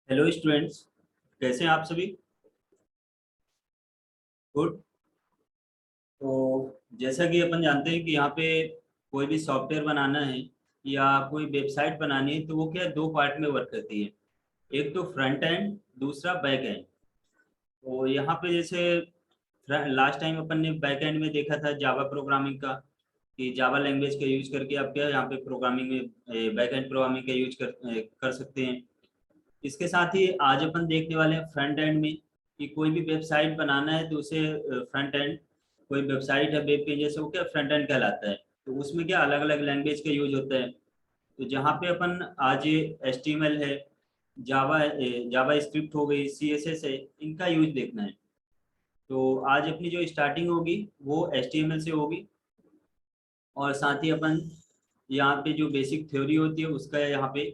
Hello students, कैसे हैं आप सभी? गुड। तो जैसा कि अपन जानते हैं कि यहाँ पे कोई भी सॉफ्टवेयर बनाना है या कोई वेबसाइट बनानी है तो वो क्या है, दो पार्ट में वर्क करती है। एक तो फ्रंट एंड, दूसरा बैक एंड। तो यहाँ पे जैसे लास्ट टाइम अपन ने बैक एंड में देखा था जावा प्रोग्रामिंग का, कि जावा लैंग्वेज का यूज करके आप क्या यहाँ पे प्रोग्रामिंग में बैक एंड प्रोग्रामिंग का यूज कर सकते हैं। इसके साथ ही आज अपन देखने वाले हैं फ्रंट एंड में, कि कोई भी वेबसाइट बनाना है तो उसे फ्रंट एंड, कोई वेबसाइट है वेब पेजेस है वो क्या फ्रंट एंड कहलाता है। तो उसमें क्या अलग अलग लैंग्वेज का यूज होता है। तो जहाँ पे अपन आज HTML है, जावा जावा स्क्रिप्ट हो गई, CSS है, इनका यूज देखना है। तो आज अपनी जो स्टार्टिंग होगी वो HTML से होगी, और साथ ही अपन यहाँ पे जो बेसिक थ्योरी होती है उसका यहाँ पे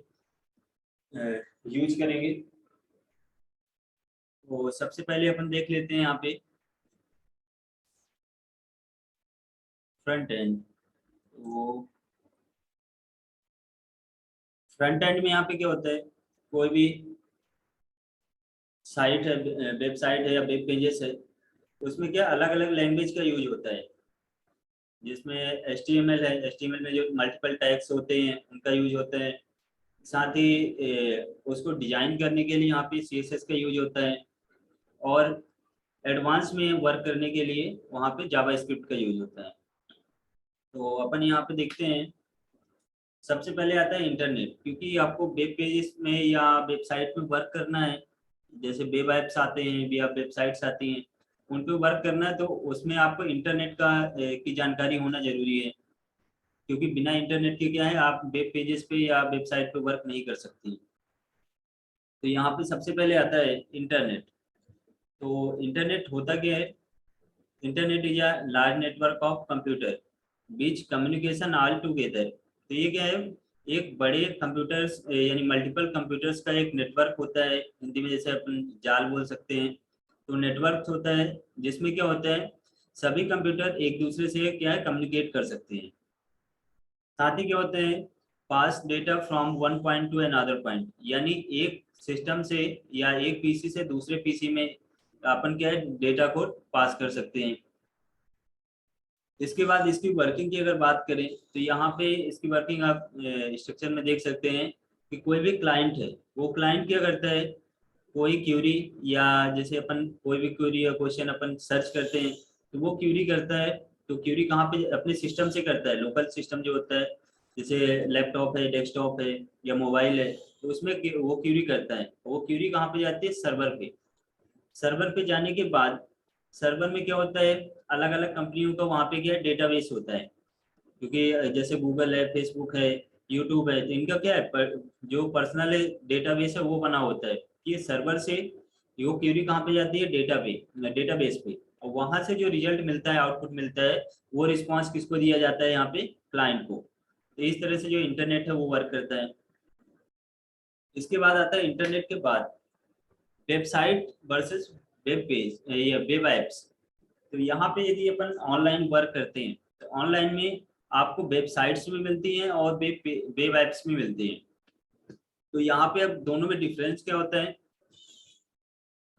यूज करेंगे। तो सबसे पहले अपन देख लेते हैं यहाँ पे फ्रंट एंड। तो फ्रंट एंड में यहाँ पे क्या होता है, कोई भी साइट है, वेबसाइट है या वेब पेजेस है, उसमें क्या अलग अलग लैंग्वेज का यूज होता है। जिसमें HTML है, HTML में जो मल्टीपल टैग्स होते हैं उनका यूज होता है। साथ ही उसको डिजाइन करने के लिए यहाँ पे CSS का यूज होता है, और एडवांस में वर्क करने के लिए वहाँ पे जावा स्क्रिप्ट का यूज होता है। तो अपन यहाँ पे देखते हैं, सबसे पहले आता है इंटरनेट, क्योंकि आपको वेब पेजेस में या वेबसाइट में वर्क करना है। जैसे वेब ऐप्स आते हैं या वेबसाइट्स आती हैं, उन पे वर्क करना है तो उसमें आपको इंटरनेट का की जानकारी होना जरूरी है। क्योंकि बिना इंटरनेट के क्या है, आप वेब पेजेस पे या वेबसाइट पे वर्क नहीं कर सकती। तो यहाँ पे सबसे पहले आता है इंटरनेट। तो इंटरनेट होता क्या है, internet is a large network of computer beach communication all together. तो ये क्या है, एक बड़े कंप्यूटर्स यानी मल्टीपल कंप्यूटर्स का एक नेटवर्क होता है, हिंदी में जैसे अपन जाल बोल सकते हैं। तो नेटवर्क होता है जिसमें क्या होता है, सभी कंप्यूटर एक दूसरे से क्या है कम्युनिकेट कर सकते हैं। साथ ही क्या होते हैं, pass data from one point to another point, यानी एक सिस्टम से या एक पीसी से दूसरे पीसी में अपन क्या है डेटा को पास कर सकते हैं। इसके बाद इसकी वर्किंग की अगर बात करें तो यहाँ पे इसकी वर्किंग आप स्ट्रक्चर में देख सकते हैं, कि कोई भी क्लाइंट है, वो क्लाइंट क्या करता है, कोई क्यूरी या जैसे अपन कोई भी क्यूरी या क्वेश्चन अपन सर्च करते हैं तो वो क्यूरी करता है। तो क्यूरी कहाँ पे अपने सिस्टम से करता है, लोकल सिस्टम जो होता है, जैसे लैपटॉप है, डेस्कटॉप है या मोबाइल है, तो उसमें वो क्यूरी करता है। वो क्यूरी कहाँ पे जाती है, सर्वर पे। सर्वर पे जाने के बाद सर्वर में क्या होता है, अलग अलग कंपनियों का वहाँ पे क्या है डेटाबेस होता है। क्योंकि जैसे गूगल है, फेसबुक है, यूट्यूब है, तो इनका क्या है जो पर्सनल डेटाबेस है वो बना होता है। ये सर्वर से वो क्यूरी कहाँ पे जाती है, डेटाबेस पे, और वहां से जो रिजल्ट मिलता है, आउटपुट मिलता है, वो रिस्पॉन्स किसको दिया जाता है, यहाँ पे क्लाइंट को। तो इस तरह से जो इंटरनेट है वो वर्क करता है। इसके बाद आता है इंटरनेट के बाद वेबसाइट वर्सेस वेब पेज या वेब एप्स। तो यहाँ पे यदि अपन ऑनलाइन वर्क करते हैं तो ऑनलाइन में आपको वेबसाइट्स भी मिलती हैं और वेब एप्स भी मिलती हैं। तो यहाँ पे अब दोनों में डिफरेंस क्या होता है।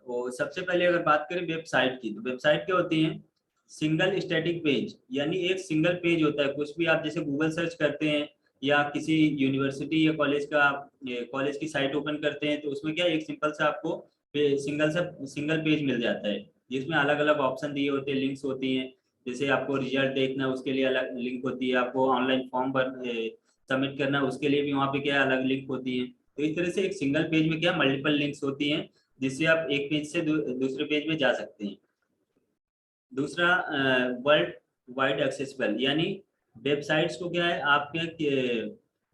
और सबसे पहले अगर बात करें वेबसाइट की, तो वेबसाइट क्या होती है, सिंगल स्टैटिक पेज, यानी एक सिंगल पेज होता है। कुछ भी आप जैसे गूगल सर्च करते हैं या किसी यूनिवर्सिटी या कॉलेज की साइट ओपन करते हैं, तो उसमें क्या एक सिंपल सा आपको सिंगल पेज मिल जाता है, जिसमें अलग अलग ऑप्शन दिए होते हैं, लिंक्स होती हैं। जैसे आपको रिजल्ट देखना है उसके लिए अलग लिंक होती है, आपको ऑनलाइन फॉर्म भर सबमिट करना है उसके लिए भी वहाँ पे क्या अलग लिंक होती है। तो इस तरह से एक सिंगल पेज में क्या मल्टीपल लिंक्स होती हैं, जिससे आप एक पेज से दूसरे पेज में जा सकते हैं। दूसरा वर्ल्ड वाइड एक्सेसिबल, यानी वेबसाइट्स को क्या है आपके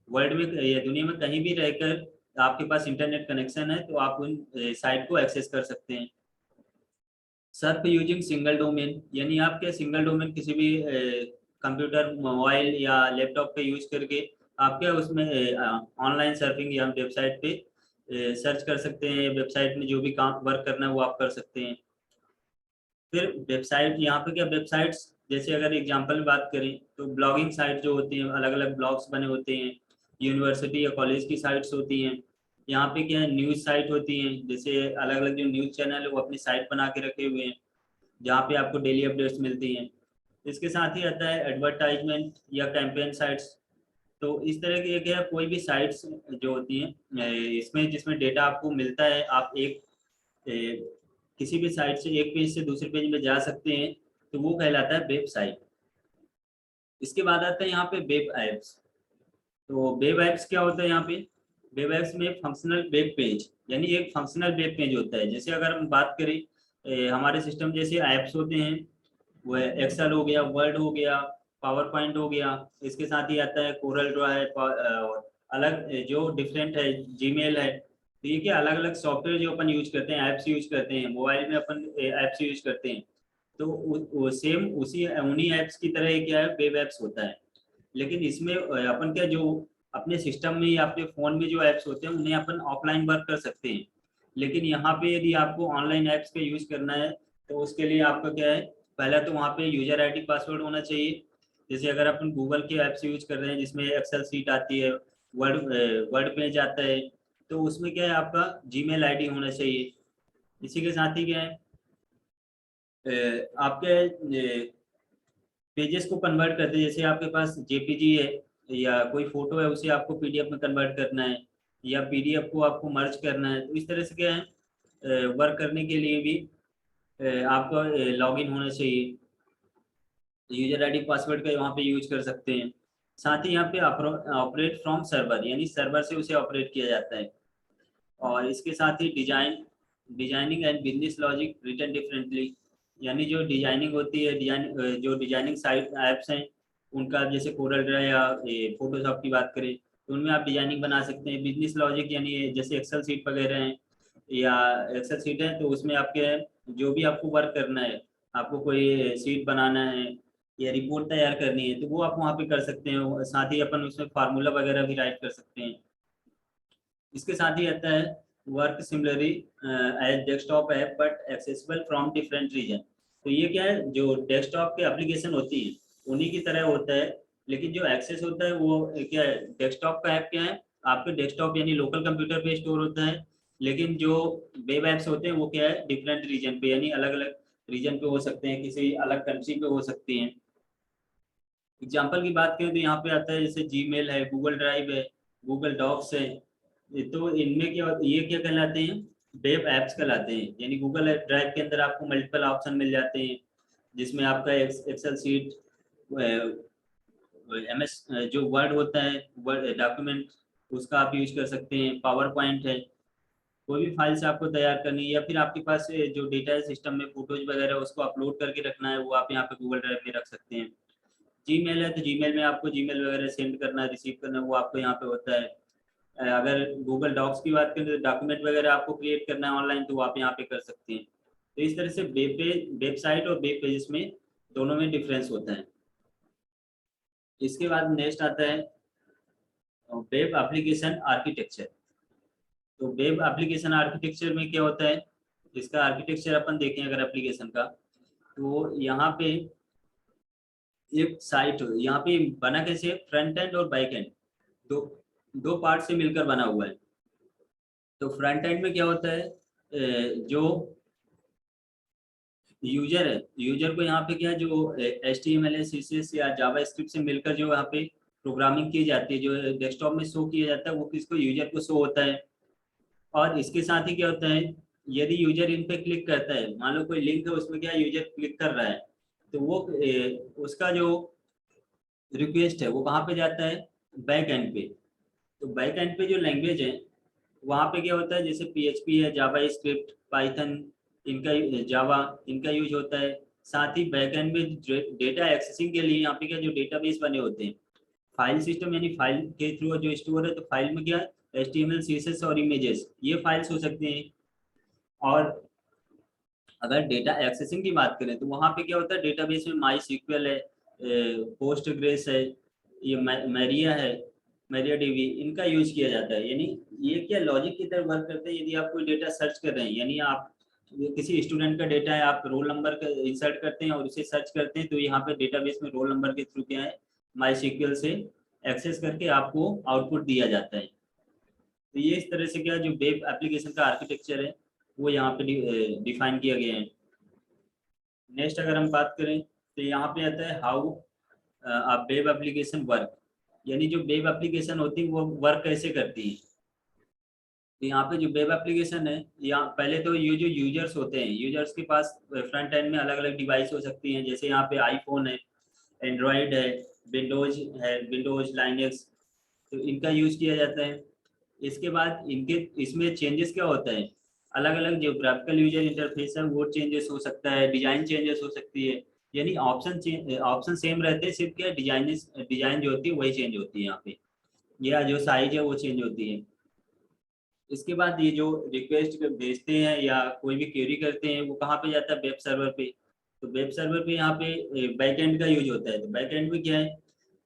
वर्ल्ड में या दुनिया में कहीं भी रहकर आपके पास इंटरनेट कनेक्शन है तो आप उन साइट को एक्सेस कर सकते हैं। सर्फ यूजिंग सिंगल डोमेन, यानी आप क्या सिंगल डोमेन किसी भी कंप्यूटर, मोबाइल या लैपटॉप का यूज करके आप क्या उसमें ऑनलाइन सर्फिंग या वेबसाइट पे सर्च कर सकते हैं। वेबसाइट में जो भी काम वर्क करना है वो आप कर सकते हैं। फिर वेबसाइट, यहाँ पे क्या वेबसाइट्स, जैसे अगर एग्जांपल में बात करें तो ब्लॉगिंग साइट जो होती हैं, अलग अलग ब्लॉग्स बने होते हैं, यूनिवर्सिटी या कॉलेज की साइट्स होती हैं। यहाँ पे क्या है, न्यूज साइट होती है, जैसे अलग अलग जो न्यूज चैनल है वो अपनी साइट बना के रखे हुए हैं, जहाँ पे आपको डेली अपडेट्स मिलती हैं। इसके साथ ही आता है एडवर्टाइजमेंट या कैंपेन साइट्स। तो इस तरह की क्या है, कोई भी साइट्स जो होती हैं इसमें जिसमें डेटा आपको मिलता है, आप एक किसी भी साइट से एक पेज से दूसरे पेज में जा सकते हैं, तो वो कहलाता है वेब साइट। इसके बाद आता है यहाँ पे वेब एप्स। तो वेब एप्स क्या होता है यहाँ पे, वेब एप्स में फंक्शनल वेब पेज, यानी एक फंक्शनल वेब पेज होता है। जैसे अगर हम बात करें हमारे सिस्टम जैसे एप्स होते हैं, वो एक्सेल हो गया, वर्ड हो गया, पावर पॉइंट हो गया, इसके साथ ही आता है कोरल ड्रॉ है, और अलग जो डिफरेंट है जीमेल है। तो ये क्या अलग अलग सॉफ्टवेयर जो अपन यूज करते हैं, ऐप्स यूज करते हैं, मोबाइल में अपन ऐप्स यूज करते हैं, तो सेम उसी उन्हीं ऐप्स की तरह ही क्या है, वेब ऐप्स होता है। लेकिन इसमें अपन क्या जो अपने सिस्टम में या अपने फोन में जो ऐप्स होते हैं उन्हें अपन ऑफलाइन वर्क कर सकते हैं। लेकिन यहाँ पे यदि आपको ऑनलाइन ऐप्स का यूज करना है, तो उसके लिए आपका क्या है, पहला तो वहाँ पे यूजर आईडी पासवर्ड होना चाहिए। जैसे अगर अपन गूगल के ऐप्स यूज कर रहे हैं जिसमें एक्सेल सीट आती है, वर्ड वर्ड पेज आता है, तो उसमें क्या है, आपका जीमेल आईडी होना चाहिए। इसी के साथ ही क्या है, आपके पेजेस को कन्वर्ट करते हैं, जैसे आपके पास जेपीजी है या कोई फोटो है, उसे आपको पीडीएफ में कन्वर्ट करना है, या पीडीएफ को आपको मर्ज करना है, तो इस तरह से क्या है, वर्क करने के लिए भी आपको लॉगिन होना चाहिए। यूजर आईडी पासवर्ड का वहाँ पे यूज कर सकते हैं। साथ ही यहाँ पे ऑपरेट फ्रॉम सर्वर, यानी सर्वर से उसे ऑपरेट किया जाता है। और इसके साथ ही designing and business logic written differently, यानी जो डिजाइनिंग होती है, जो डिजाइनिंग साइट ऐप्स हैं उनका, जैसे कोरल ड्रा या फोटोशॉप की बात करें, तो उनमें आप डिजाइनिंग बना सकते हैं। बिजनेस लॉजिक यानी जैसे एक्सेल सीट वगैरह हैं, या एक्सेल सीट है तो उसमें आपके जो भी आपको वर्क करना है, आपको कोई सीट बनाना है या रिपोर्ट तैयार करनी है, तो वो आप वहाँ पे कर सकते हैं। साथ ही अपन उसमें फार्मूला वगैरह भी राइट कर सकते हैं। इसके साथ ही आता है work similarly as desktop app but accessible from different region. तो ये क्या है, जो डेस्कटॉप के एप्लीकेशन होती है उन्हीं की तरह होता है, लेकिन जो एक्सेस होता है वो क्या है, डेस्कटॉप का ऐप क्या है, आपके डेस्कटॉप यानी लोकल कंप्यूटर पे स्टोर होता है। लेकिन जो वेब ऐप्स होते हैं वो क्या है, डिफरेंट रीजन पे, यानी अलग अलग रीजन पे हो सकते हैं, किसी अलग कंट्री पे हो सकती हैं। एग्जाम्पल की बात करें तो यहाँ पे आता है जैसे जीमेल है, गूगल ड्राइव है, गूगल डॉक्स है। तो इनमें क्या, ये क्या कहलाते हैं, वेब एप्स कहलाते हैं। यानी गूगल ड्राइव के अंदर आपको मल्टीपल ऑप्शन मिल जाते हैं, जिसमें आपका एक्सेल सीट, एमएस जो वर्ड होता है, वर्ड डॉक्यूमेंट, उसका आप यूज कर सकते हैं। पावर पॉइंट है, कोई भी फाइल्स आपको तैयार करनी है, या फिर आपके पास जो डेटा है सिस्टम में, फोटोज वगैरह उसको अपलोड करके रखना है, वो आप यहाँ पे गूगल ड्राइव में रख सकते हैं। जीमेल है तो जीमेल में आपको जीमेल वगैरह सेंड करना है, रिसीव करना है, वो आपको यहाँ पे होता है। अगर गूगल डॉक्स की बात करें तो डॉक्यूमेंट वगैरह आपको क्रिएट करना है ऑनलाइन, तो वो आप यहाँ पे कर सकते हैं। तो इस तरह से वेबसाइट और वेब पेजेस में दोनों में डिफरेंस होता है। इसके बाद नेक्स्ट आता है वेब एप्लीकेशन आर्किटेक्चर। तो वेब एप्लीकेशन आर्किटेक्चर में क्या होता है, इसका आर्किटेक्चर अपन देखें अगर एप्लीकेशन का, तो यहाँ पे एक साइट यहाँ पे बना कैसे, फ्रंट एंड और बैक एंड, दो दो पार्ट से मिलकर बना हुआ है। तो फ्रंट एंड में क्या होता है, जो यूजर है, यूजर को यहाँ पे क्या है, जो HTML CSS या जावा स्क्रिप्ट से मिलकर जो यहाँ पे प्रोग्रामिंग की जाती है, जो डेस्कटॉप में शो किया जाता है, वो किसको, यूजर को शो होता है। और इसके साथ ही क्या होता है, यदि यूजर इन पे क्लिक करता है, मान लो कोई लिंक है उसमें क्या यूजर क्लिक कर रहा है, तो वो उसका जो रिक्वेस्ट है वो कहाँ पे जाता है, बैक एंड पे। तो बैक एंड पे जो लैंग्वेज है वहाँ पे क्या होता है, जैसे PHP है, जावा स्क्रिप्ट, पाइथन, इनका जावा, इनका यूज होता है। साथ ही बैक एंड में डेटा एक्सेसिंग के लिए यहाँ पे क्या जो डेटाबेस बने होते हैं, फाइल सिस्टम, यानी फाइल के थ्रू जो स्टोर है, तो फाइल में क्या HTML CSS और इमेजेस, ये फाइल्स हो सकते हैं। और अगर डेटा एक्सेसिंग की बात करें तो वहाँ पे क्या होता है, डेटाबेस में माई सीक्वल है, पोस्ट ग्रेस है, ये मैरिया है, मैरिया डीबी, इनका यूज किया जाता है। यानी ये क्या लॉजिक की तरह वर्क करते हैं। यदि आप कोई डेटा सर्च कर रहे हैं, यानी आप किसी स्टूडेंट का डेटा है, आप रोल नंबर का इंसर्ट करते हैं और उसे सर्च करते हैं, तो यहाँ पे डेटाबेस में रोल नंबर के थ्रू क्या है, माई सीक्वल से एक्सेस करके आपको आउटपुट दिया जाता है। तो ये इस तरह से क्या जो वेब एप्लीकेशन का आर्किटेक्चर है वो यहाँ पे डिफाइन किया गया है। नेक्स्ट अगर हम बात करें तो यहाँ पे आता है हाउ वेब एप्लीकेशन वर्क, यानी जो वेब एप्लीकेशन होती है वो वर्क कैसे करती है। तो यहाँ पे जो वेब एप्लीकेशन है, यहाँ पहले तो ये जो यूजर्स होते हैं, यूजर्स के पास फ्रंट एंड में अलग अलग डिवाइस हो सकती हैं, जैसे यहाँ पे आईफोन है, एंड्रॉयड है, विंडोज लाइनक्स, तो इनका यूज किया जाता है। इसके बाद इनके इसमें चेंजेस क्या होता है, अलग अलग जियोग्राफिकल यूजर इंटरफेस है वो चेंजेस हो सकता है, डिजाइन चेंजेस हो सकती है, यानी ऑप्शन सेम रहते हैं, सिर्फ क्या डिजाइन जो होती है वही चेंज होती है यहाँ पे, या जो साइज है वो चेंज होती है। इसके बाद ये जो रिक्वेस्ट भेजते हैं या कोई भी क्वेरी करते हैं वो कहाँ पे जाता है, वेब सर्वर पे। तो वेब सर्वर पे यहाँ पे बैकएंड का यूज होता है। तो बैकएंड में क्या है,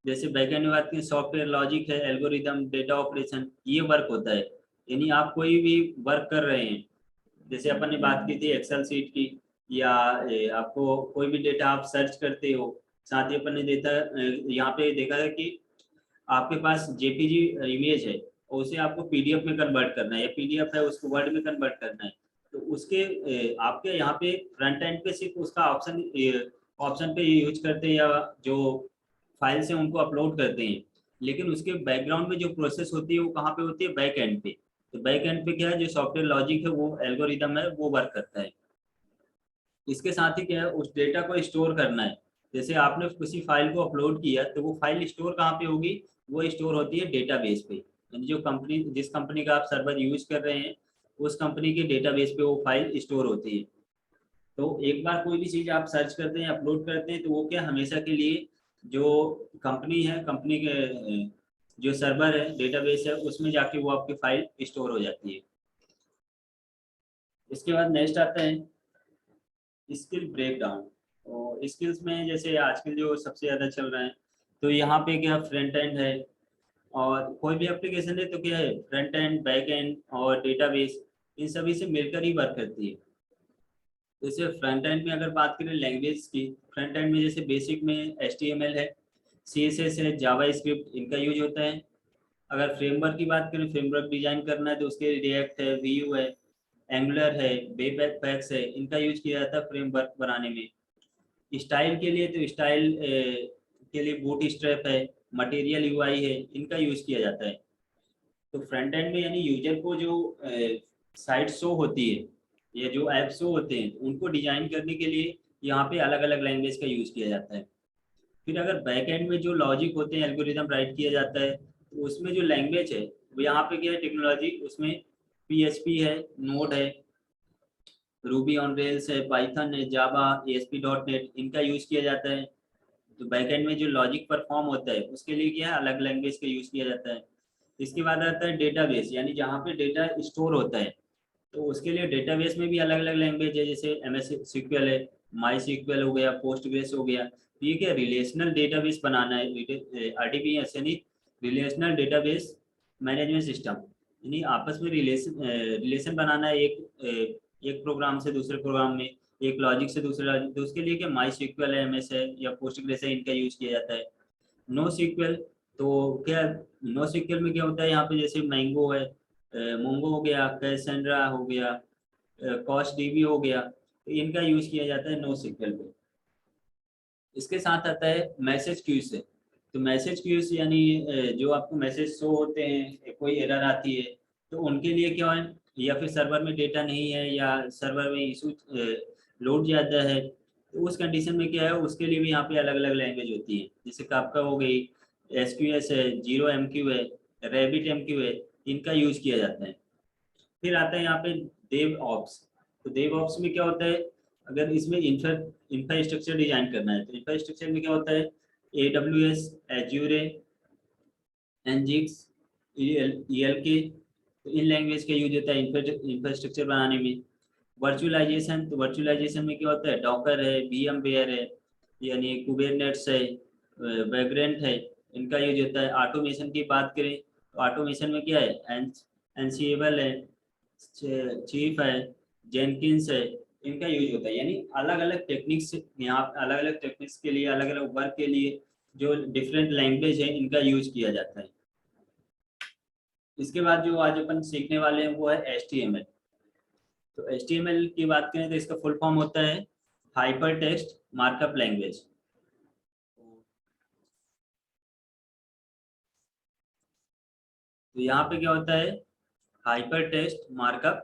जैसे बैकएंड में बात करें, सॉफ्टवेयर लॉजिक है, एल्गोरिदम, डेटा ऑपरेशन, ये वर्क होता है। यानी आप कोई भी वर्क कर रहे हैं, जैसे अपन ने बात की थी एक्सेल सीट की, या आपको कोई भी डेटा आप सर्च करते हो, साथ ही अपन ने यहाँ पे देखा है कि आपके पास जेपीजी इमेज है और उसे आपको पीडीएफ में कन्वर्ट करना है, या पीडीएफ है उसको वर्ड में कन्वर्ट करना है, तो उसके आपके यहाँ पे फ्रंट एंड पे सिर्फ उसका ऑप्शन पे यूज करते हैं, या जो फाइल्स हैं उनको अपलोड करते हैं, लेकिन उसके बैकग्राउंड में जो प्रोसेस होती है वो कहाँ पे होती है, बैक एंड पे। तो बैक एंड पे क्या है, जो सॉफ्टवेयर लॉजिक है वो एल्गोरिदम है वो वर्क करता है। इसके साथ ही क्या है, उस डेटा को स्टोर करना है। जैसे आपने किसी फाइल को अपलोड किया तो वो फाइल स्टोर कहाँ पे होगी, वो स्टोर होती है डेटाबेस पे, यानी जो कंपनी जिस कंपनी का आप सर्वर यूज कर रहे हैं उस कंपनी के डेटाबेस पे वो फाइल स्टोर होती है। तो एक बार कोई भी चीज़ आप सर्च करते हैं, अपलोड करते हैं, तो वो क्या हमेशा के लिए जो कंपनी है, कंपनी के जो सर्वर है, डेटाबेस है, उसमें जाके वो आपकी फाइल स्टोर हो जाती है। इसके बाद नेक्स्ट आता है स्किल ब्रेक डाउन। तो स्किल्स में जैसे आजकल जो सबसे ज़्यादा चल रहा है, तो यहाँ पे क्या फ्रंट एंड है, और कोई भी एप्लीकेशन है तो क्या है, फ्रंट एंड, बैक एंड और डेटाबेस, इन सभी से मिलकर ही वर्क करती है। जैसे फ्रंट एंड में अगर बात करें लैंग्वेज की, फ्रंट एंड में जैसे बेसिक में HTML है, CSS है, जावा स्क्रिप्ट, इनका यूज होता है। अगर फ्रेमवर्क की बात करें, फ्रेमवर्क डिजाइन करना है तो उसके रिएक्ट है, VU है, एंगुलर है, वेब पैक्स है, इनका यूज किया जाता है फ्रेमवर्क बनाने में। स्टाइल के लिए तो स्टाइल के लिए बूट स्ट्रैप है, मटेरियल UI है, इनका यूज किया जाता है। तो फ्रंट एंड में यानी यूजर को जो साइट शो होती है या जो ऐप शो होते हैं उनको डिजाइन करने के लिए यहाँ पे अलग अलग लैंग्वेज का यूज किया जाता है। फिर अगर बैक एंड में जो लॉजिक होते हैं, एल्गोरिदम राइट किया जाता है, तो उसमें जो लैंग्वेज है वो यहाँ पे क्या है, टेक्नोलॉजी, उसमें PHP है, नोड है, रूबी ऑन रेल्स है, पाइथन है, जावा, ASP.NET, इनका यूज किया जाता है। तो बैकएंड में जो लॉजिक परफॉर्म होता है उसके लिए क्या है, अलग लैंग्वेज का यूज किया जाता है। इसके बाद आता है डेटाबेस, यानी जहाँ पे डेटा स्टोर होता है, तो उसके लिए डेटाबेस में भी अलग अलग लैंग्वेज है, जैसे MS SQL है, माई SQL हो गया, पोस्टग्रेस हो गया। तो ये क्या रिलेशनल डेटाबेस बनाना है, RDBMS यानी रिलेशनल डेटाबेस मैनेजमेंट सिस्टम, यानी आपस में रिलेशन बनाना है, एक प्रोग्राम से दूसरे प्रोग्राम में, एक लॉजिक से दूसरे लॉजिक। तो उसके लिए क्या माई SQL है, MS है या पोस्टग्रेस है, इनका यूज किया जाता है। नो SQL, तो क्या नो SQL में क्या होता है, यहाँ पे जैसे मैंगो है, मोंगो हो गया, कैसेंड्रा हो गया, कॉस्ट DB हो गया, तो इनका यूज किया जाता है नो SQL पे। इसके साथ आता है मैसेज क्यूज से। तो मैसेज क्यूज यानी जो आपको मैसेज शो होते हैं, कोई एरर आती है तो उनके लिए क्या है, या फिर सर्वर में डेटा नहीं है या सर्वर में इशू लोड ज़्यादा है, तो उस कंडीशन में क्या है, उसके लिए भी यहाँ पे अलग अलग लैंग्वेज होती है, जैसे काफका हो गई, SQS है, ZeroMQ है, RabbitMQ है, इनका यूज किया जाता है। फिर आता है यहाँ पे देव ऑप्स। तो देव ऑप्स में क्या होता है, अगर इसमें इंफ्रास्ट्रक्चर डिजाइन करना है, तो इंफ्रास्ट्रक्चर में क्या होता है, AWS, एज्यूरे, एनजिक्स, ELK, तो इन लैंग्वेज का यूज होता है इंफ्रास्ट्रक्चर बनाने में। वर्चुअलाइजेशन, तो वर्चुअलाइजेशन में क्या होता है, डॉकर है, VMware है, यानी कुबरनेट्स है, वैग्रेंट है, इनका यूज होता है। ऑटोमेशन की बात करें तो ऑटोमेशन में क्या है, एंसिबल है, चीफ है, जेनकिंस है, इनका यूज होता है। यानी अलग अलग टेक्निक्स, यहाँ अलग अलग टेक्निक्स के लिए, अलग अलग वर्क के लिए जो डिफरेंट लैंग्वेज है इनका यूज किया जाता है। इसके बाद जो आज अपन सीखने वाले हैं वो है HTML। तो HTML की बात करें तो इसका फुल फॉर्म होता है हाइपर टेक्स्ट मार्कअप लैंग्वेज। तो यहाँ पे क्या होता है, हाइपर टेक्स्ट मार्कअप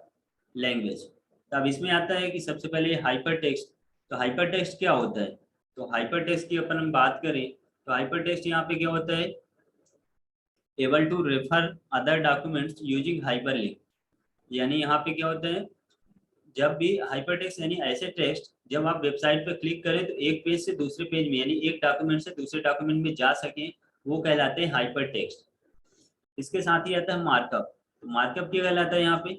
लैंग्वेज। तो अब इसमें आता है कि सबसे पहले हाइपर टेक्स्ट। तो हाइपर टेक्स्ट क्या होता है, तो हाइपर टेक्स्ट की अपन हम बात करें तो हाइपर टेक्स्ट यहाँ पे क्या होता है, able to refer other documents using hyperlink. यानी यहाँ पे क्या होता है, जब भी हाइपर टेक्स्ट यानी ऐसे टेक्स्ट जब आप वेबसाइट पर क्लिक करें तो एक पेज से दूसरे पेज में यानी एक डॉक्यूमेंट से दूसरे डॉक्यूमेंट में जा सके, वो कहलाते हैं हाइपर टेक्स्ट। इसके साथ ही आता है मार्कअप। तो मार्कअप क्या कहलाता है यहाँ पे,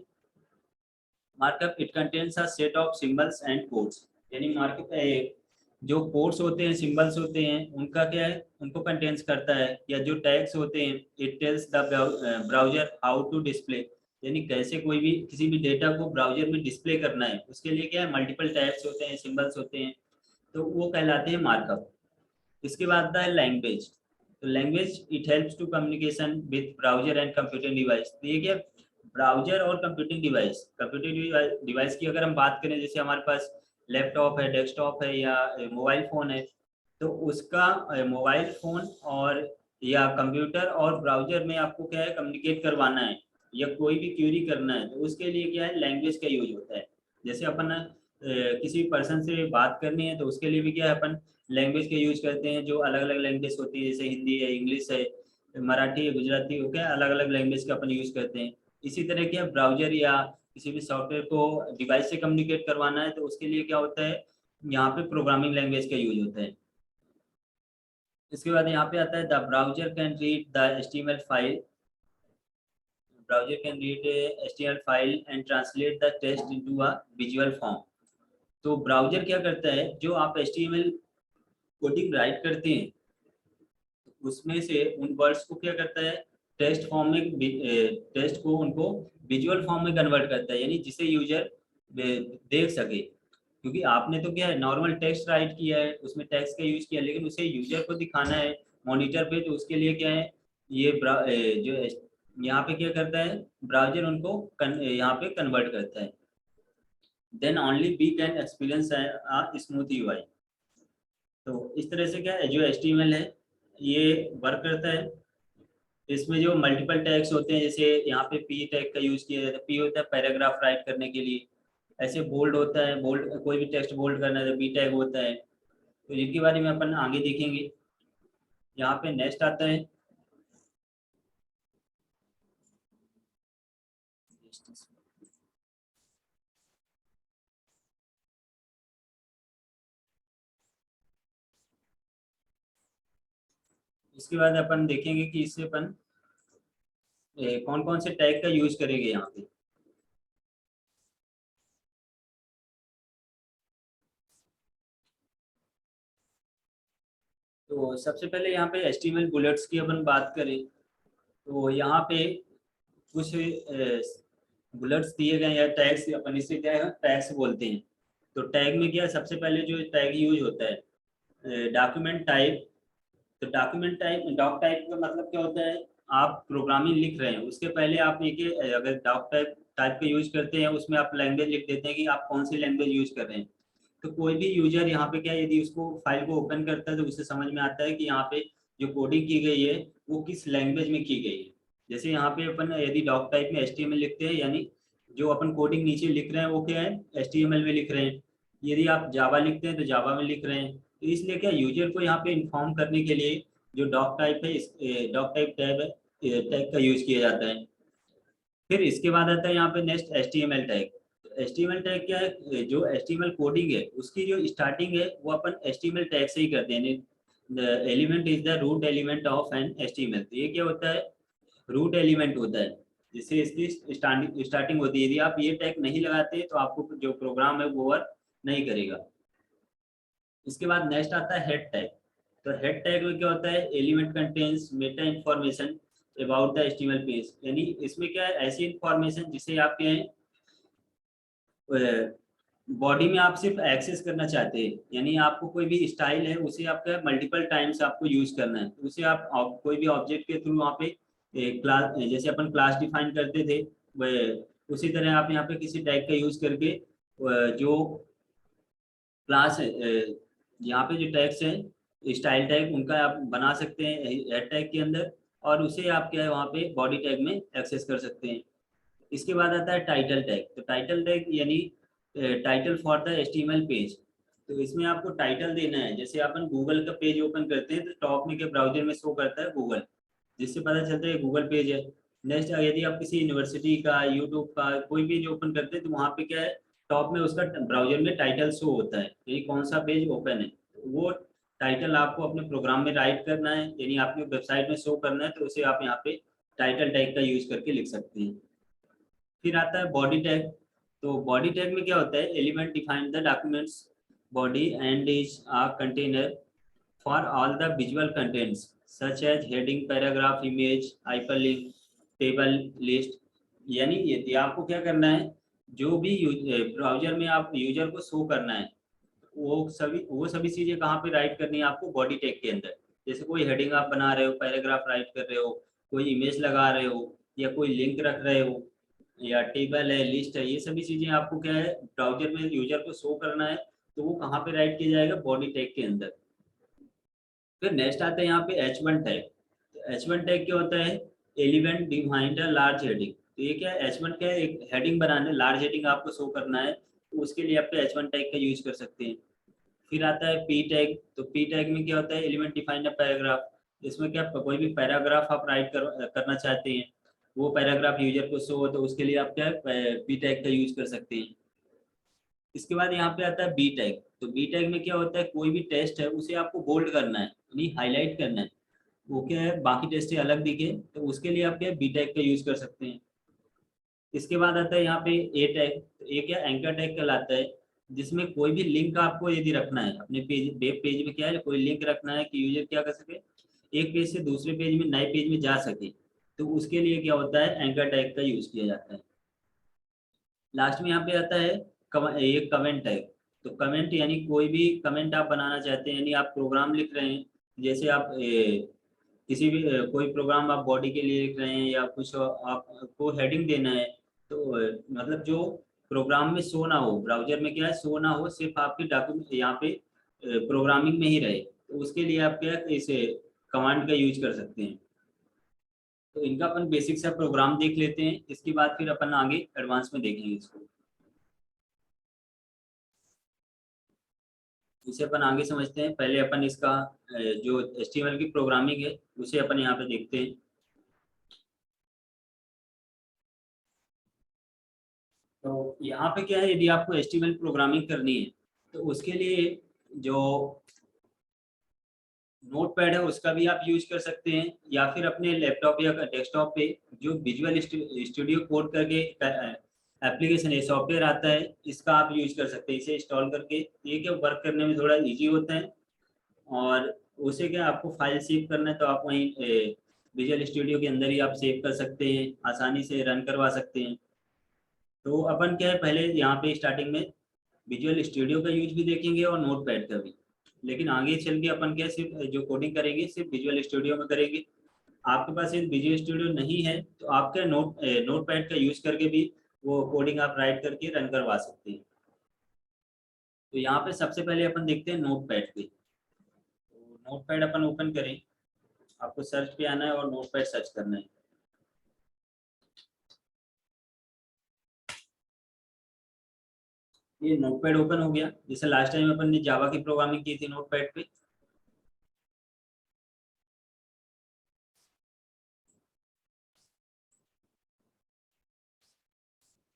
markup it contains a set of symbols and codes. यानी मार्कअप जो कोड्स होते हैं, सिंबल्स होते हैं, उनका क्या है, उनको कंटेन्स करता है। या जो टैग्स होते हैं, it tells the browser how to display. यानी कैसे कोई भी किसी भी डेटा को ब्राउजर में डिस्प्ले करना है, उसके लिए क्या है, मल्टीपल टैग्स होते हैं, सिंबल्स होते हैं, तो वो कहलाते हैं मार्कअप। इसके बाद आता है लैंग्वेज। तो language it helps to communication with browser and computer device. तो ये क्या, ब्राउजर और कंप्यूटिंग डिवाइस की अगर हम बात करें, जैसे हमारे पास लैपटॉप है, डेस्कटॉप है या मोबाइल फ़ोन है, तो उसका मोबाइल फ़ोन और या कंप्यूटर और ब्राउजर में आपको क्या है, कम्युनिकेट करवाना है या कोई भी क्यूरी करना है, तो उसके लिए क्या है, लैंग्वेज का यूज होता है। जैसे अपन किसी पर्सन से बात करनी है तो उसके लिए भी क्या है, अपन लैंग्वेज का यूज करते हैं, जो अलग अलग लैंग्वेज होती है, जैसे हिंदी है, इंग्लिश है, मराठी है, गुजराती हो गया, अलग अलग लैंग्वेज का अपन यूज करते हैं। इसी तरह क्या, ब्राउजर या किसी भी सॉफ्टवेयर को डिवाइस से कम्युनिकेट करवाना है तो उसके लिए क्या होता है, यहाँ पे प्रोग्रामिंग लैंग्वेज का यूज होता है। इसके बाद यहाँ पे आता है the browser can read the HTML file, browser can read HTML file and translate the text into a visual form. तो ब्राउजर क्या करता है, जो आप HTML कोडिंग राइट करते हैं उसमें से उन वर्ड्स को क्या करता है, टेक्स्ट फॉर्म में, टेक्स्ट को उनको विजुअल फॉर्म में कन्वर्ट करता है, यानी जिसे यूजर देख सके। क्योंकि आपने तो क्या है, नॉर्मल टेक्स्ट राइट किया है, उसमें टेक्स्ट का यूज किया, लेकिन उसे यूजर को दिखाना है मॉनिटर पे, तो उसके लिए क्या है, ये जो यहाँ पे क्या करता है, ब्राउजर उनको यहाँ पे कन्वर्ट करता है। Then only we can experience smooth UI. तो इस तरह से क्या है, जो HTML है ये वर्क करता है। इसमें जो मल्टीपल टैग्स होते हैं, जैसे यहाँ पे पी टैग का यूज किया जाता है, पी होता है पैराग्राफ राइट करने के लिए। ऐसे बोल्ड होता है, बोल्ड कोई भी टेक्स्ट बोल्ड करना है तो बी टैग होता है। तो इनके बारे में अपन आगे देखेंगे। यहाँ पे नेक्स्ट आता है, इसके बाद अपन देखेंगे कि इससे अपन कौन कौन से टैग का यूज करेंगे यहाँ पे। तो सबसे पहले यहाँ पे HTML बुलेट्स की अपन बात करें तो यहाँ पे कुछ बुलेट्स दिए गए या टैग्स, अपन इसे क्या है, टैग्स बोलते हैं। तो टैग में क्या, सबसे पहले जो टैग यूज होता है, डॉक्यूमेंट टाइप। तो डॉक्यूमेंट टाइप, डॉक टाइप का मतलब क्या होता है, आप प्रोग्रामिंग लिख रहे हैं उसके पहले आप एक अगर डॉक टाइप टाइप का यूज करते हैं, उसमें आप लैंग्वेज लिख देते हैं कि आप कौन सी लैंग्वेज यूज कर रहे हैं। तो कोई भी यूजर यहाँ पे क्या, यदि उसको फाइल को ओपन करता है तो उसे समझ में आता है कि यहाँ पे जो कोडिंग की गई है वो किस लैंग्वेज में की गई है। जैसे यहाँ पे अपन यदि डॉक टाइप में HTML लिखते हैं, यानी जो अपन कोडिंग नीचे लिख रहे हैं वो क्या है, HTML में लिख रहे हैं। यदि आप जावा लिखते हैं तो जावा में लिख रहे हैं। तो इसलिए क्या, यूजर को यहाँ पे इन्फॉर्म करने के लिए जो डॉक टाइप है, डॉक टाइप टैग टैग का यूज किया जाता है। फिर इसके बाद आता है यहाँ पे next HTML tag. HTML tag क्या है, जो HTML कोडिंग है उसकी जो स्टार्टिंग है वो अपन HTML टैग से ही करते हैं। The element is the root element of an HTML। तो ये क्या होता है, रूट एलिमेंट होता है जिससे इसकी स्टार्टिंग होती है। यदि आप ये टैग नहीं लगाते तो आपको जो प्रोग्राम है वो वर्क नहीं करेगा। इसके बाद नेक्स्ट आता है हेड टैग। तो हेड टैग में क्या होता है, element contains Meta information about the HTML page. यानी इसमें क्या है, ऐसी इंफॉर्मेशन जिसे आप क्या है, बॉडी में आप सिर्फ एक्सेस करना चाहते हैं, यानी आपको कोई भी स्टाइल है उसे आपका मल्टीपल टाइम्स आपको यूज करना है, तो उसे आप कोई भी ऑब्जेक्ट के थ्रू वहाँ पे क्लास, जैसे अपन क्लास डिफाइन करते थे वह उसी तरह आप यहाँ पे किसी टैग का यूज करके जो क्लास है, यहाँ पे जो टैग्स हैं स्टाइल टैग उनका आप बना सकते हैं हेड टैग के अंदर, और उसे आप क्या है वहाँ पे बॉडी टैग में एक्सेस कर सकते हैं। इसके बाद आता है टाइटल टैग। तो टाइटल टैग यानी title for the HTML page. तो इसमें आपको टाइटल देना है। जैसे अपन गूगल का पेज ओपन करते हैं तो टॉप में के ब्राउजर में शो करता है गूगल, जिससे पता चलता है गूगल पेज है। नेक्स्ट यदि आप किसी यूनिवर्सिटी का, यूट्यूब का कोई पेज ओपन करते हैं तो वहाँ पे क्या है टॉप में उसका ब्राउजर में टाइटल शो होता है, ये कौन सा पेज ओपन है। वो टाइटल आपको अपने प्रोग्राम में राइट करना है, यानी आपकी वेबसाइट में शो करना है, तो उसे आप यहाँ पे टाइटल टैग का यूज करके लिख सकते हैं। फिर आता है बॉडी टैग। तो बॉडी टैग में क्या होता है, element define the document's body and is a container for all the visual contents such as heading, paragraph, image, hyperlink, table, list. यानी ये आपको क्या करना है, जो भी ब्राउजर में आप यूजर को शो करना है वो सभी चीजें कहाँ पे राइट करनी है आपको, बॉडी टैग के अंदर। जैसे कोई हेडिंग आप बना रहे हो, पैराग्राफ राइट कर रहे हो, कोई इमेज लगा रहे हो, या कोई लिंक रख रहे हो, या टेबल है, लिस्ट है, ये सभी चीजें आपको क्या है ब्राउजर में यूजर को शो करना है, तो वो कहाँ पे राइट किया जाएगा, बॉडी टैग के अंदर। फिर नेक्स्ट आता है यहाँ पे H1 टैग। तो H1 टैग क्या होता है, element behind a large heading. तो ये क्या है, H1 क्या है, एक हेडिंग बनाने, लार्ज हेडिंग आपको शो करना है, तो उसके लिए आप H1 टैग का यूज कर सकते हैं। फिर आता है P टैग। तो P टैग में क्या होता है, एलिमेंट डिफाइंड अ पैराग्राफ। इसमें क्या कोई भी पैराग्राफ आप राइट करना चाहते हैं, वो पैराग्राफ यूजर को शो हो, तो उसके लिए आप क्या P टैग का यूज कर सकते हैं। इसके बाद यहाँ पे आता है बी टैग। तो बी टैग में क्या होता है, कोई भी टेस्ट है उसे आपको बोल्ड करना है, यानी हाईलाइट करना है, वो क्या है बाकी टेस्ट से अलग दिखे, तो उसके लिए आप क्या बी टैग का यूज कर सकते हैं। इसके बाद आता है यहाँ पे ए टैग। तो ए क्या एंकर टैग कहलाता है, जिसमें कोई भी लिंक आपको यदि रखना है अपने पेज, वेब पेज में क्या है कोई लिंक रखना है कि यूजर क्या कर सके, एक पेज से दूसरे पेज में, नए पेज में जा सके, तो उसके लिए क्या होता है एंकर टैग का यूज किया जाता है। लास्ट में यहाँ पे आता है ये कमेंट टैग। तो कमेंट यानी कोई भी कमेंट आप बनाना चाहते हैं, यानी आप प्रोग्राम लिख रहे हैं, जैसे आप किसी भी कोई प्रोग्राम आप बॉडी के लिए लिख रहे हैं, या कुछ आपको हेडिंग देना है, तो मतलब जो प्रोग्राम में शो ना हो, ब्राउजर में क्या है शो ना हो, सिर्फ आपके डॉक्यूमेंट यहाँ पे प्रोग्रामिंग में ही रहे, तो उसके लिए आप क्या इसे कमांड का यूज कर सकते हैं। तो इनका अपन बेसिक सा प्रोग्राम देख लेते हैं, इसके बाद फिर अपन आगे एडवांस में देखेंगे इसको। इसे अपन आगे समझते हैं, पहले अपन इसका जो HTML की प्रोग्रामिंग है उसे अपन यहाँ पे देखते हैं। तो यहाँ पे क्या है, यदि आपको HTML प्रोग्रामिंग करनी है तो उसके लिए जो नोटपैड है उसका भी आप यूज कर सकते हैं, या फिर अपने लैपटॉप या डेस्कटॉप पे जो विजुअल स्टूडियो कोड करके एप्लीकेशन है, सॉफ्टवेयर आता है, इसका आप यूज कर सकते हैं। इसे इंस्टॉल करके ये क्या वर्क करने में थोड़ा इजी होता है, और उसे क्या आपको फाइल सेव करना है तो आप वहीं विजुअल स्टूडियो के अंदर ही आप सेव कर सकते हैं, आसानी से रन करवा सकते हैं। तो अपन क्या है पहले यहाँ पे स्टार्टिंग में विजुअल स्टूडियो का यूज भी देखेंगे और नोटपैड का भी, लेकिन आगे चल के अपन क्या सिर्फ जो कोडिंग करेंगे सिर्फ विजुअल स्टूडियो में करेंगे। आपके पास यदि विजुअल स्टूडियो नहीं है तो आपके नोटपैड का यूज करके भी वो कोडिंग आप राइट करके रन करवा सकते हैं। तो यहाँ पे सबसे पहले अपन देखते हैं नोटपैड पे। तो नोटपैड अपन ओपन करें, आपको सर्च पे आना है और नोटपैड सर्च करना है। ये नोटपैड ओपन हो गया, जैसे लास्ट टाइम अपन ने जावा की प्रोग्रामिंग की थी नोटपैड पे।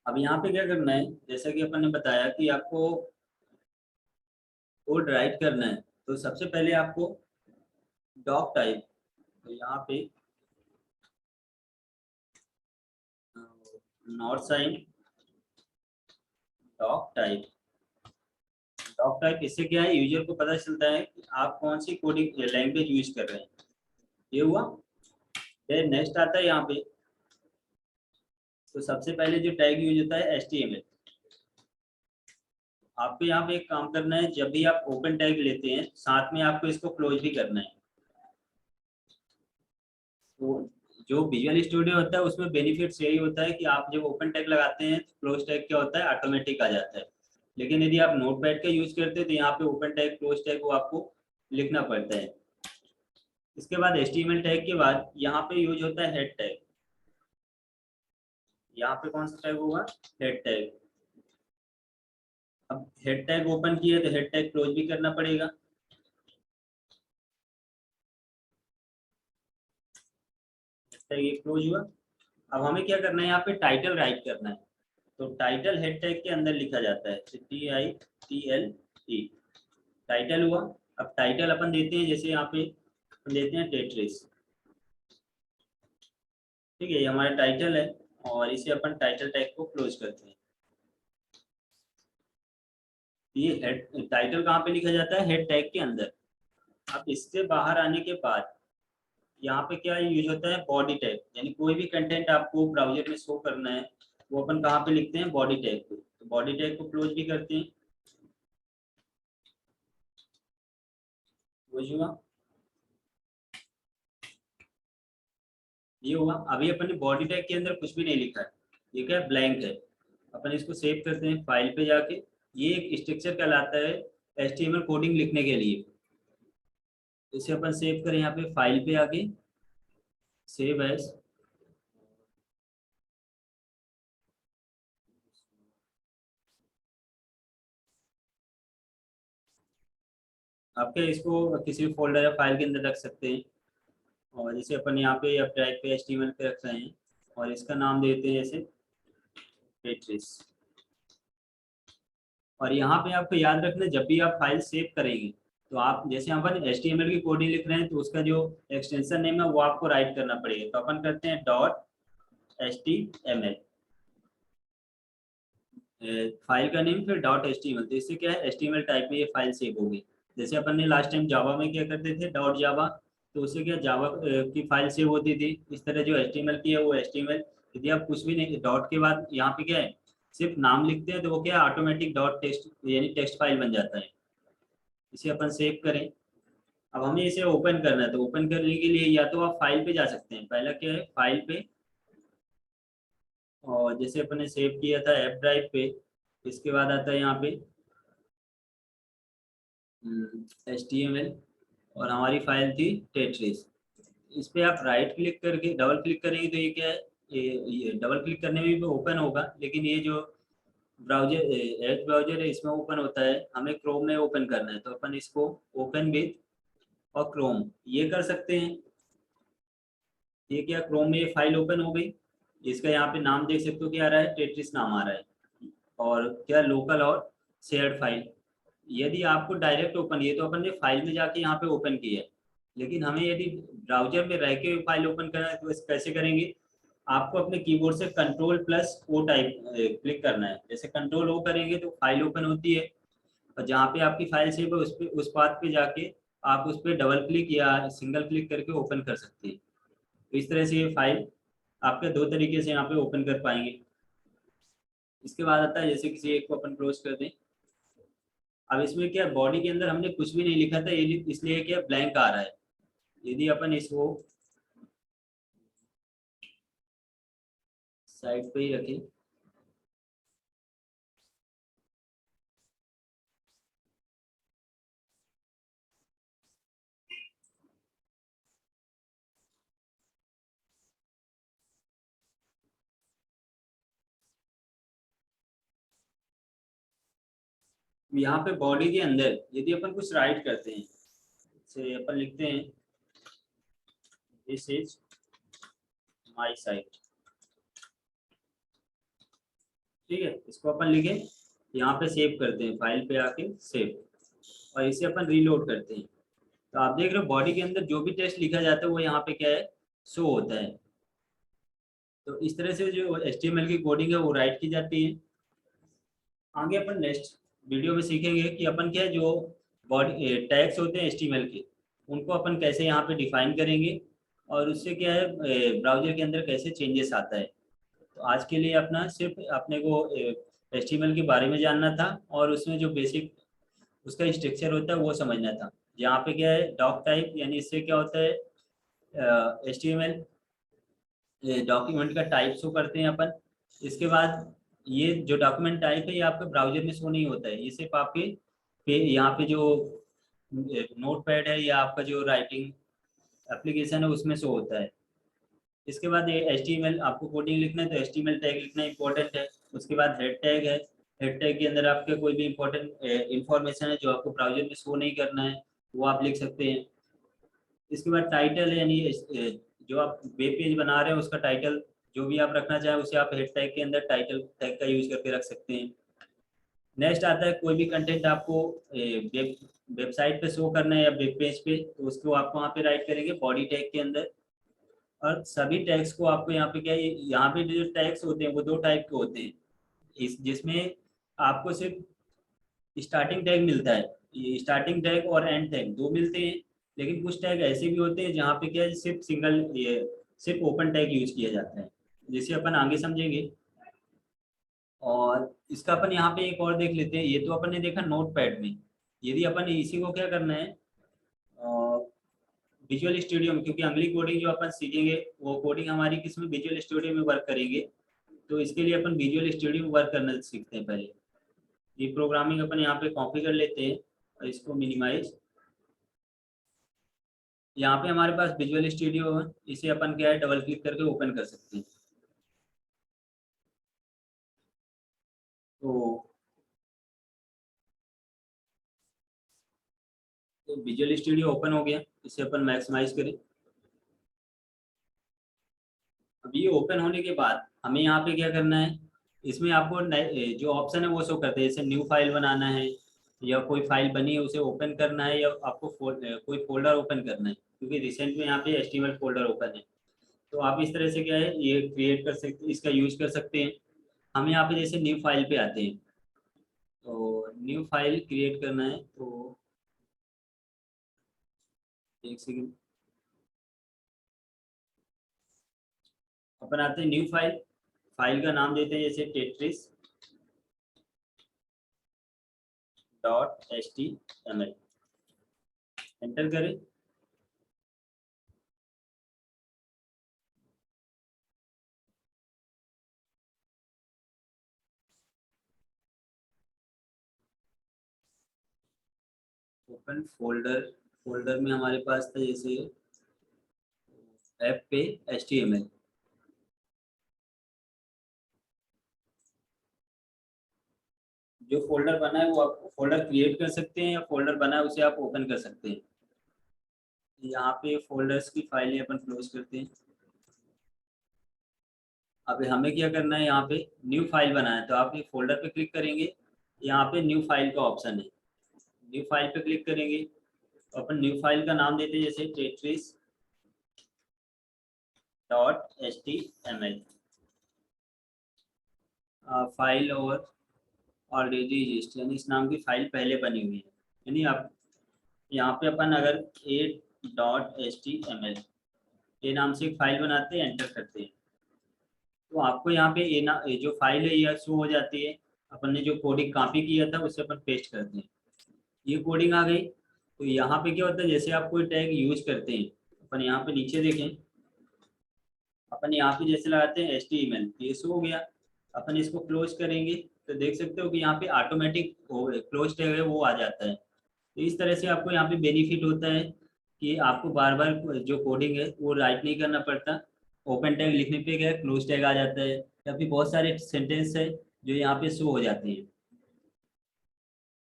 अब यहाँ पे क्या करना है, जैसा कि अपन ने बताया कि आपको कोड राइट करना है, तो सबसे पहले आपको डॉक टाइप, तो यहाँ पे not sign doc type. Doc type इससे क्या है यूजर को पता चलता है कि आप कौन सी कोडिंग लैंग्वेज यूज कर रहे हैं। ये हुआ। फिर नेक्स्ट आता है यहाँ पे, तो सबसे पहले जो टैग यूज होता है HTML। आपको यहाँ पे एक काम करना है, जब भी आप ओपन टैग लेते हैं साथ में आपको इसको क्लोज भी करना है। तो जो विजुअल स्टूडियो होता है उसमें बेनिफिट्स यही होता है कि आप जब ओपन टैग लगाते हैं तो क्लोज टैग क्या होता है, ऑटोमेटिक आ जाता है। लेकिन यदि आप नोटपैड का यूज करते हैं तो यहाँ पे ओपन टैग क्लोज टैग वो आपको लिखना पड़ता है। इसके बाद HTML टैग के बाद यहाँ पे यूज होता है हेड टैग। यहाँ पे कौन सा टैग होगा, हेड टैग। अब हेड टैग ओपन किए तो हेड टैग क्लोज भी करना पड़ेगा। ये क्लोज हुआ। अब हमें क्या करना है, यहाँ पे टाइटल राइट करना है। तो टाइटल हेड टैग के अंदर लिखा जाता है, TITLE, टाइटल हुआ। अब टाइटल अपन देते हैं, जैसे यहाँ पे अपन देते हैं टेट्रिस। ठीक है, ये हमारा टाइटल है और इसे अपन टाइटल टैग को क्लोज करते हैं। ये हेड टाइटल कहाँ पे लिखा जाता है, हेड टैग के अंदर। अब इससे बाहर आने के बाद यहाँ पे क्या यूज होता है, बॉडी टैग। यानी कोई भी कंटेंट आपको ब्राउजर में शो करना है वो अपन कहाँ पे लिखते हैं, बॉडी टैग पे। तो बॉडी टैग को क्लोज भी करते हैं। क्लोज हुआ। ये हुआ। अभी अपन ने बॉडी टैग के अंदर कुछ भी नहीं लिखा है, ये क्या ब्लैंक है। अपन इसको सेव करते हैं फाइल पे जाके। ये एक स्ट्रक्चर कहलाता है HTML कोडिंग लिखने के लिए। इसे अपन सेव करें यहाँ पे फाइल पे आके, सेव एज। आपके इसको किसी भी फोल्डर या फाइल के अंदर रख सकते हैं। और जैसे अपन यहाँ पे अब ड्राइव पे HTML पे रख रहे हैं और इसका नाम देते हैं जैसे टेट्रिस। और यहाँ पे आपको याद रखना, जब भी आप फाइल सेव करेंगे तो आप जैसे अपन HTML की कोडिंग लिख रहे हैं तो उसका जो एक्सटेंशन नेम है वो आपको राइट करना पड़ेगा। तो अपन करते हैं .html, फाइल का नेम फिर .html। तो इससे क्या है, HTML टाइप में ये फाइल सेव होगी। जैसे अपन ने लास्ट टाइम जावा में क्या करते थे, .java, तो उससे क्या जावा की फाइल सेव होती थी। इस तरह जो HTML की है वो HTML। यदि आप कुछ भी नहीं, डॉट के बाद यहाँ पे क्या है, सिर्फ नाम लिखते हैं तो वो क्या ऑटोमेटिक .text यानी टेक्स्ट फाइल बन जाता है। इसे अपन सेव करें। अब हमें इसे ओपन करना है, तो ओपन करने के लिए या तो आप फाइल पे जा सकते हैं। पहला क्या है, फाइल पे, और जैसे अपन ने सेव किया था ऐप ड्राइव पे, इसके बाद आता है यहाँ पे HTML, और हमारी फाइल थी टेट्रिस। इस पे आप राइट क्लिक करके डबल क्लिक करेंगे तो ये क्या है, ये डबल क्लिक करने में भी ओपन होगा। लेकिन ये जो ब्राउजर एज ब्राउजर है इसमें ओपन होता है, हमें क्रोम में ओपन करना है। तो अपन इसको ओपन विथ और क्रोम ये कर सकते हैं। ये क्या, क्रोम में ये फाइल ओपन हो गई। इसका यहाँ पे नाम देख सकते हो क्या आ रहा है, टेट्रिस नाम आ रहा है। और क्या, लोकल और शेयर्ड फाइल। यदि आपको डायरेक्ट ओपन, ये तो अपन ने फाइल में जाके यहाँ पे ओपन किया है। लेकिन हमें यदि ब्राउजर में रह के फाइल ओपन करना है तो इस कैसे करेंगे, आपको अपने कीबोर्ड से Ctrl+O टाइप क्लिक करना है। जैसे Ctrl+O करेंगे तो फाइल ओपन होती है, और जहाँ पे आपकी फाइल सेव है उस पे, उस पाथ पे जाके आप उस पर डबल क्लिक या सिंगल क्लिक करके ओपन कर सकते हैं। तो इस तरह से ये फाइल आपके दो तरीके से यहाँ पे ओपन कर पाएंगे। इसके बाद आता है, जैसे किसी एक को अपन क्लोज कर दें। अब इसमें क्या, बॉडी के अंदर हमने कुछ भी नहीं लिखा था, ये इसलिए क्या ब्लैंक आ रहा है। यदि अपन इसको साइड पे ही रखें, यहाँ पे बॉडी के अंदर यदि अपन कुछ राइट करते हैं, जैसे अपन लिखते हैं दिस इज माय साइट। ठीक है, इसको अपन लिखे, यहाँ पे सेव करते हैं, फाइल पे आके सेव, और इसे अपन रीलोड करते हैं। तो आप देख रहे हो बॉडी के अंदर जो भी टेक्स्ट लिखा जाता है वो यहाँ पे क्या है, शो होता है। तो इस तरह से जो HTML की कोडिंग है वो राइट की जाती है। आगे अपन नेक्स्ट वीडियो में सीखेंगे कि अपन क्या है, जो बॉडी टैग्स होते हैं HTML के, उनको अपन कैसे यहाँ पे डिफाइन करेंगे, और उससे क्या है ब्राउजर के अंदर कैसे चेंजेस आता है। तो आज के लिए अपना सिर्फ अपने को HTML के बारे में जानना था, और उसमें जो बेसिक उसका स्ट्रक्चर होता है वो समझना था। यहाँ पे क्या है, डॉक टाइप, यानी इससे क्या होता है HTML डॉक्यूमेंट का टाइप शो करते हैं अपन। इसके बाद ये जो डॉक्यूमेंट टाइप है ये आपके ब्राउजर में शो नहीं होता है, ये सिर्फ आपके यहाँ पे जो नोट पैड है या आपका जो राइटिंग एप्लीकेशन है उसमें शो होता है। इसके बाद ये HTML आपको कोडिंग लिखना है तो HTML टैग लिखना इंपॉर्टेंट है। उसके बाद हेड टैग है, हेड टैग के अंदर आपके कोई भी इंपॉर्टेंट इंफॉर्मेशन है जो आपको ब्राउजर में शो नहीं करना है वो आप लिख सकते हैं। इसके बाद टाइटल है, यानी जो आप वेब पेज बना रहे हैं उसका टाइटल जो भी आप रखना चाहें उसे आप हेड टैग के अंदर टाइटल टैग का यूज करके रख सकते हैं। नेक्स्ट आता है कोई भी कंटेंट आपको वेबसाइट पे शो करना है या वेब पेज पे, तो उसको आप वहाँ पे राइट करेंगे बॉडी टैग के अंदर। और सभी टैग्स को आपको यहाँ पे क्या है, यहाँ पे जो टैग्स होते हैं वो दो टाइप के होते हैं। इस जिसमें आपको सिर्फ स्टार्टिंग टैग मिलता है, ये स्टार्टिंग टैग और एंड टैग दो मिलते हैं। लेकिन कुछ टैग ऐसे भी होते हैं जहाँ पे क्या है सिर्फ सिंगल ये सिर्फ ओपन टैग यूज किया जाता है, जिसे अपन आगे समझेंगे। और इसका अपन यहाँ पे एक और देख लेते हैं। ये तो अपन ने देखा नोट पैड में। यदि अपन इसी को क्या करना है विजुअल स्टूडियो में, क्योंकि अगली कोडिंग जो अपन सीखेंगे वो कोडिंग हमारी किस में विजुअल स्टूडियो में वर्क करेंगे, तो इसके लिए अपन विजुअल स्टूडियो में वर्क करना सीखते हैं पहले। ये प्रोग्रामिंग अपन यहाँ पे कॉपी कर लेते हैं और इसको मिनिमाइज। यहाँ पे हमारे पास विजुअल स्टूडियो है, इसे अपन क्या है डबल क्लिक करके ओपन कर सकते हैं। तो विजुअल स्टूडियो ओपन हो गया, इसे अपन मैक्सिमाइज करें। अब ये ओपन होने के बाद हमें यहाँ पे क्या करना है, इसमें आपको जो ऑप्शन है वो शो करते हैं, जैसे न्यू फाइल बनाना है या कोई फाइल बनी है उसे ओपन करना है या आपको कोई फोल्डर ओपन करना है, क्योंकि रिसेंट में यहाँ पे HTML फोल्डर ओपन है। तो आप इस तरह से क्या है ये क्रिएट कर सकते, इसका यूज कर सकते हैं। हम यहाँ पे जैसे न्यू फाइल पे आते हैं, तो न्यू फाइल क्रिएट करना है तो एक सेकेंड, अपन आते हैं न्यू फाइल, फाइल का नाम देते हैं जैसे टेट्रिस .html, एंटर करें। ओपन फोल्डर, फोल्डर में हमारे पास था जैसे ऐप पे HTML। जो फोल्डर बना है वो आप फोल्डर क्रिएट कर सकते हैं या फोल्डर बना है उसे आप ओपन कर सकते हैं। यहाँ पे फोल्डर्स की फाइलें अपन क्लोज करते हैं। अब हमें क्या करना है, यहाँ पे न्यू फाइल बनाना है तो आप ये फोल्डर पे क्लिक करेंगे, यहाँ पे न्यू फाइल का ऑप्शन है, न्यू फाइल पे क्लिक करेंगे तो अपन न्यू फाइल का नाम देते हैं जैसे टेट्रिस .html। फाइल और ऑलरेडी रजिस्टर, यानी इस नाम की फाइल पहले बनी हुई है, यानी आप यहाँ पे अपन अगर a.html ये नाम से एक फाइल बनाते हैं, एंटर करते हैं, तो आपको यहाँ पे ये जो फाइल है यह शो हो जाती है। अपन ने जो कोडिंग कॉपी किया था उसे अपन पेस्ट करते हैं, ये कोडिंग आ गई। तो यहाँ पे क्या होता है, जैसे आप कोई टैग यूज करते हैं, अपन यहाँ पे नीचे देखें, अपन यहाँ पे जैसे लगाते हैं HTML, ये शो हो गया। अपन इसको क्लोज करेंगे तो देख सकते हो कि यहाँ पे ऑटोमेटिक क्लोज टैग है वो आ जाता है। तो इस तरह से आपको यहाँ पे बेनिफिट होता है कि आपको बार बार जो कोडिंग है वो राइट नहीं करना पड़ता। ओपन टैग लिखने पे क्या क्लोज टैग आ जाता है, या फिर बहुत सारे सेंटेंस है जो यहाँ पे शो हो जाते हैं।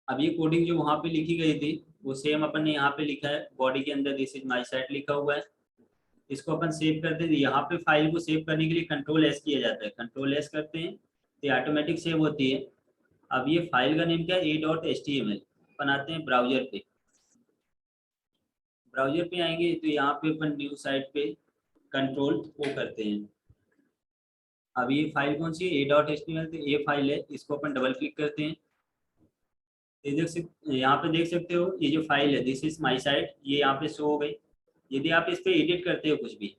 अब ये कोडिंग जो वहाँ पे लिखी गई थी वो सेम अपन ने यहाँ पे लिखा है, बॉडी के अंदर दिस इज माई साइट लिखा हुआ है। इसको अपन सेव करते हैं, यहाँ पे फाइल को सेव करने के लिए कंट्रोल S किया जाता है, कंट्रोल S करते हैं तो ऑटोमेटिक सेव होती है। अब ये फाइल का नेम क्या है, a.html। अपन आते हैं ब्राउजर पे, ब्राउजर पे आएंगे तो यहाँ पे अपन न्यू साइट पे कंट्रोल O करते हैं। अब ये फाइल कौन सी है, a.html, तो ये फाइल है, इसको अपन डबल क्लिक करते हैं। ये देख सकते, यहाँ पे देख सकते हो ये जो फाइल है दिस इज माई साइट, ये यहाँ पे शो हो गई। यदि आप इस पे एडिट करते हो कुछ भी,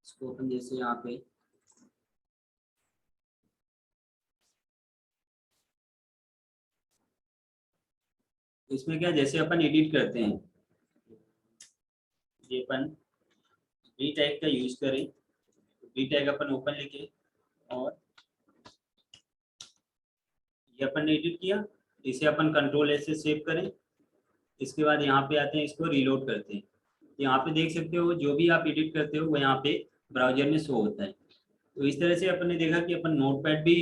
इसको अपन जैसे यहाँ पे इसमें क्या जैसे अपन एडिट करते हैं, ये अपन वी टैग का यूज करें, वी टैग अपन ओपन लेके और ये अपन ने एडिट किया, इसे अपन कंट्रोल एस से सेव करें। इसके बाद यहाँ पे आते हैं, इसको रीलोड करते हैं। यहाँ पे देख सकते हो जो भी आप एडिट करते हो वो यहाँ पे ब्राउजर में शो होता है। तो इस तरह से अपन ने देखा कि अपन नोटपैड भी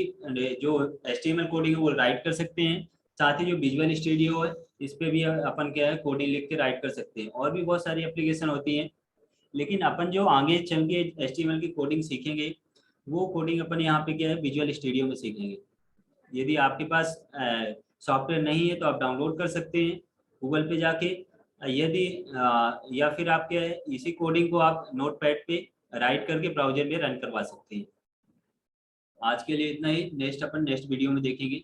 जो HTML कोडिंग है वो राइट कर सकते हैं, साथ ही जो विजुअल स्टूडियो है इस पे भी अपन क्या है कोडिंग लिख के राइट कर सकते हैं। और भी बहुत सारी एप्लीकेशन होती हैं, लेकिन अपन जो आगे चल के HTML की कोडिंग सीखेंगे वो कोडिंग अपन यहाँ पे क्या है विजुअल स्टूडियो में सीखेंगे। यदि आपके पास सॉफ्टवेयर नहीं है तो आप डाउनलोड कर सकते हैं गूगल पे जाके। यदि या फिर आप क्या है इसी कोडिंग को आप नोटपैड पे राइट करके ब्राउजर में रन करवा सकते हैं। आज के लिए इतना ही, नेक्स्ट अपन नेक्स्ट वीडियो में देखेंगे।